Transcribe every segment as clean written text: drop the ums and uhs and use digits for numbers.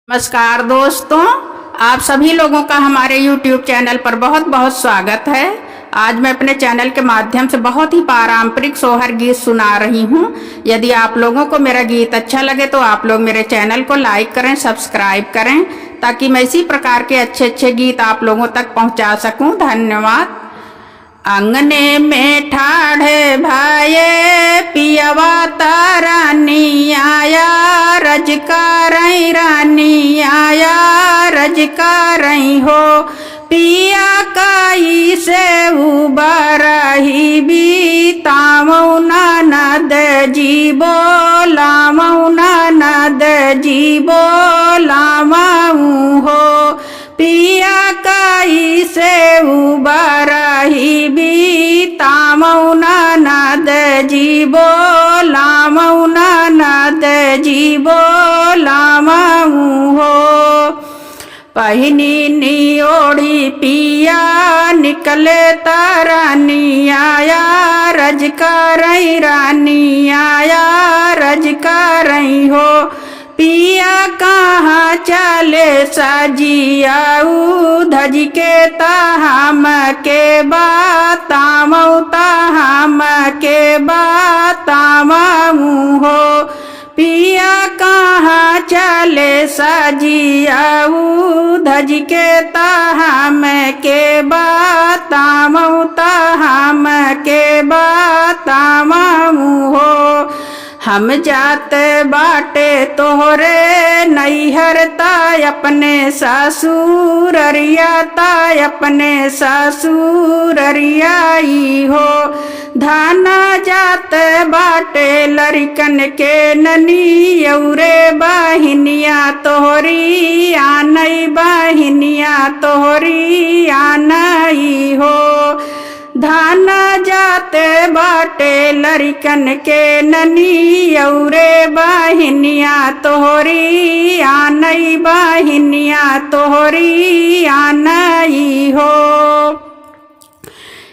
नमस्कार दोस्तों, आप सभी लोगों का हमारे YouTube चैनल पर बहुत बहुत स्वागत है। आज मैं अपने चैनल के माध्यम से बहुत ही पारंपरिक सोहर गीत सुना रही हूँ। यदि आप लोगों को मेरा गीत अच्छा लगे तो आप लोग मेरे चैनल को लाइक करें, सब्सक्राइब करें, ताकि मैं इसी प्रकार के अच्छे अच्छे गीत आप लोगों तक पहुँचा सकूँ। धन्यवाद। अंगने में ठाढ़े भाये पियवा तारानी आया, रजकारई रानी आया, रजकारई हो। पिया काई से उबरही बीतामऊ ननद जी बोलामऊ ननद जी बोलामऊ हो। पिया काई से उबरही बीतामऊ ननद जी बोलामऊ ननद जी बोलामऊ हो। पहिनी नियोड़ी पिया निकले तारानी आया, रजकारई रानी आया, रजकारई हो। पिया कहाँ चले सजियाऊ धज के ताहम के बतामऊ ताहम के बतामऊ हो। पिया कहाँ चले सजियाऊ धज के ताहम के बतामऊ ताहम के बतामऊ हो। हम जात बाटे तोहरे नैहर ताय अपने ससुररिया ताय अपने ससुररियाई हो। धाना जात बाटे लड़कन के ननी यौरे बहिनिया तोहरी आनई बहिनिया तोहरी आनई हो। धाना जाते बाटे लड़कन के ननी यौरे बहिनिया तोहरी आनई बहिनिया तोहरी आनई हो।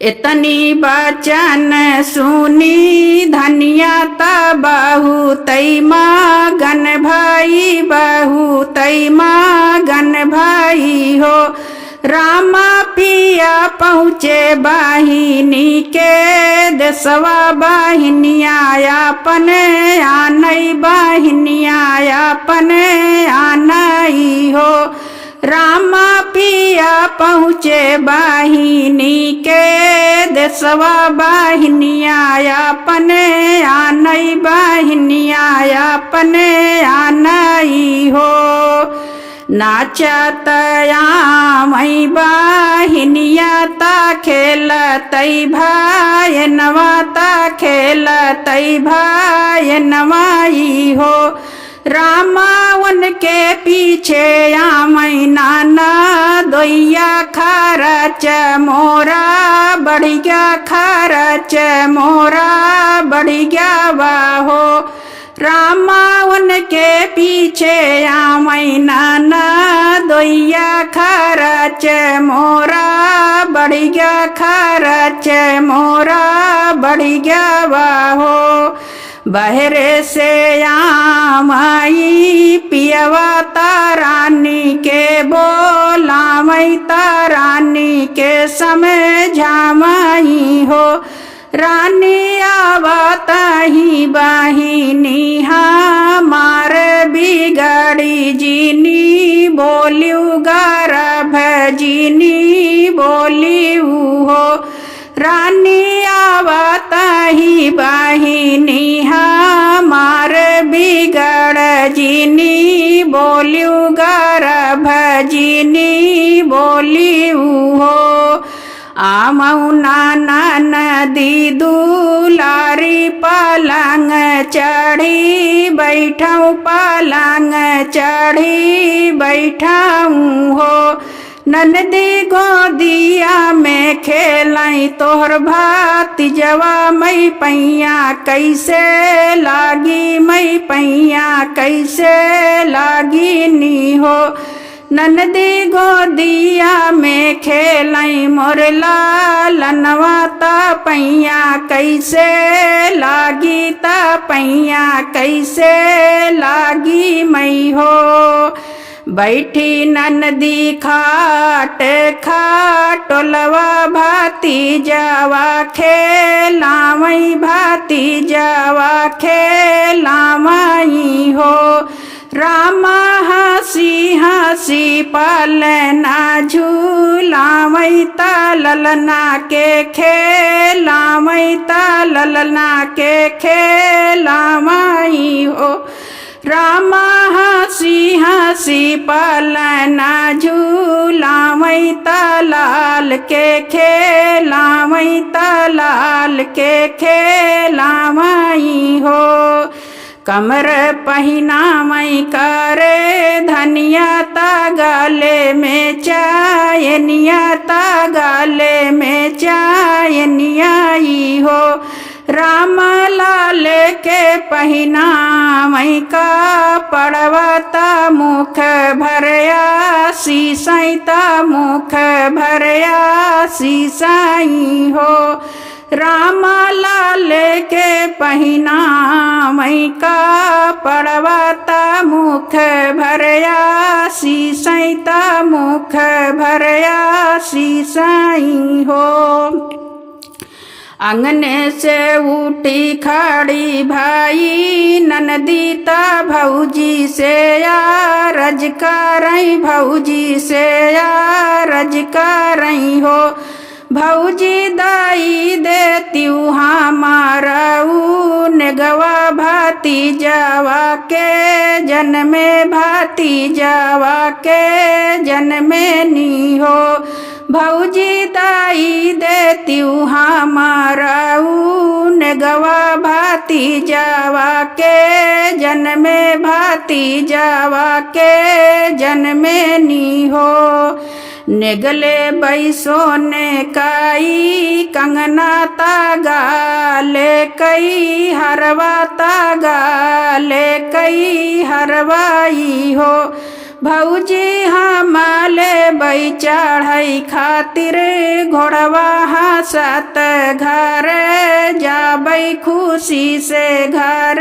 इतनी बचन सुनी धनिया ता बहुतई मगन भाई बहुतई मगन भाई हो। रामा पिया पहुँचे बहिनी के देसवा बहिनिया अपन आनई बहिनिया अपन आनई हो। रामा पिया पहुँचे बहिनी के देसवा बहिनिया अपन आनई बहिनिया अपन आनई हो। नाचत आमई बहिनिया ता खेलतई भाई नवाता खेलतई भाई नवाई हो। रामावन के पीछे आमई नाना दोइया खरच मोरा बढ़ गया खरच मोरा बढ़ गया वाहो। रामावन के पीछे आमई नाना दोइया खरच मोरा बढ़ गया खरच मोरा बढ़ गया वाहो। बहरे से आमई पियवा तारानी के बोलामई तारानी के समझामई हो। रानी आवताही बहिनी हमार बिगड़ी जीनी बोलियू गर्भ जीनी बोलियू हो। रानी आवताही बहिनी हमार बिगड़ जीनी बोलियू गर्भ जीनी बोलियू हो। आमऊ नाना नदी दुलारी पलंग चढ़ी बैठऊ पलंग चढ़ी बैठऊ हो। ननदी गोदिया में खेलई तोहर भतीजवा मई पैया कैसे लागी मई पैया कैसे लागी नी हो। ननदी गोदिया में खेलई मोर लालनवा ता पैया कैसे लागी ता पैया कैसे लागी मई हो। बैठी ननदी खाट खाटोलवा भातीजावा खेलावई भातीजावा खेलावई हो। रामा हंसी हंसी पालना झूलावई ता ललना के खेलावई ता ललना के खेलावई हो। रामा हंसी हंसी पालना झूलावई ता लाल के खेलावई ता लाल के खेलावई हो। कमर पहिनावई करे धनिया ता गाले में चायनिया ता गाले में चायनियाई हो। राम लाल के पहिनावई का पड़वाता मुख भरया सीसाई ता मुख भरया सीसाई हो। राम लाल के पहिनावई का पड़वाता मुख भरया सीसाई ता मुख भरया सीसाई हो। अंगने से उठी खड़ी भाई ननदी ता भौजी से यारज करई भौजी से यारज करई हो। भौजी दाई देतीऊ हमारा नेगवा भातीजावा के जन्मे भातीजावा के जन्मे नी हो। भौजी दाई देतीऊ हमारा नेगवा भातीजावा के जन्मे भातीजावा के जन्मे नी हो। नेगले बैसो ने काई कंगना तागाले कई हरवा तागाले कई हरवाई हो। भौजी हमाले बै चढ़ई खातिर घोड़वा हंसत घर जाबई खुशी से घर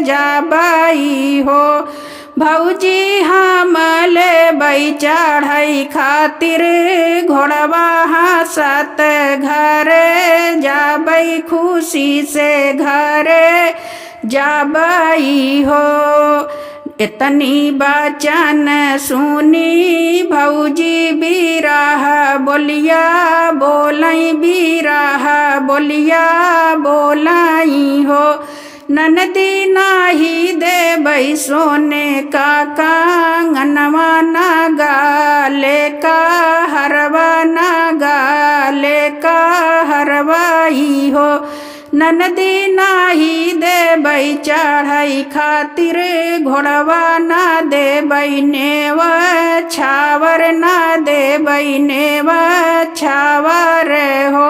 जाबई हो। भौजी हमाले बै चढ़ई खातिर घोड़वा हंसत घर जाबई खुशी से घर जाबई हो। इतनी बचन सुनी भौजी बिरह बोलिया बोलई बिरह बोलिया बोलई हो। ननदी नाही देबई सोने का कंगनवा ना गाले का हरवा ना गाले का हरवाई हो। ननदी नाही देबई चढ़ई खातिर घोड़वा ना देबई नेव छावर ना देबई नेव छावर हो।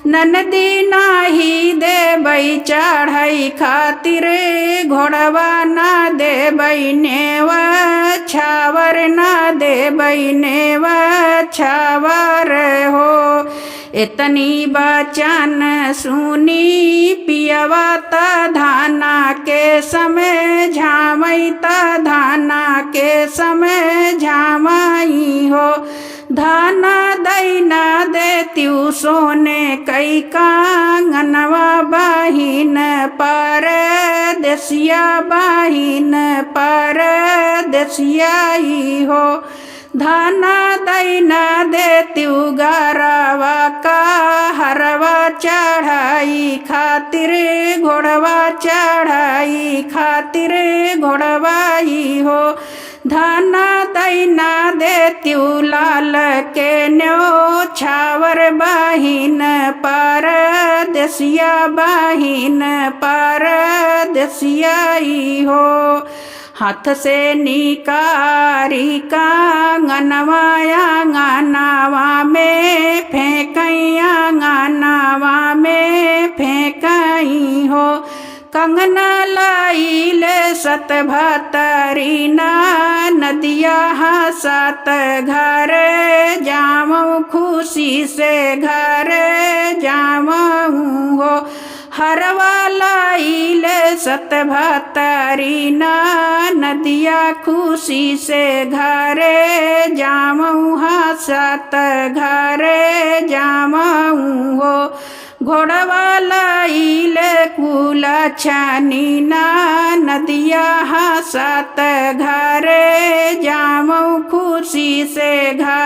ननदी नाही देबई चढ़ई खातिर घोड़वा ना देबई नेव छावर ना देबई नेव छावर हो। इतनी बचन सुनी पियवा ता धाना के समय झामई ता धाना के समय झामई हो। धाना दैना देतीऊ सोने कई कंगनवा बहिन पर देसिया बहिन पर देसियाई हो। धाना दैना देतीऊ गरवा का हरवा चढ़ाई खातिर घोड़वा चढ़ाई खातिर घोड़वाई हो। धाना दैना देतीऊ लाल के न्यो छावर बहिन पर देसिया बहिन पर देसियाई हो। हाथ से निकारी कंगनवाया गानावा में फेंकैया गानावा में फेंकई हो। कंगना लाइले सत भतरी ना नदिया हंसत घर जामऊ खुशी से घर जामऊ हो। हरवा लाइल सतभतरी नदिया खुशी से घरे जामऊ हसत घरे जामऊ हो। घोड़वा लाइल कुल छानी नदिया हसत घरे जामऊ खुशी से घर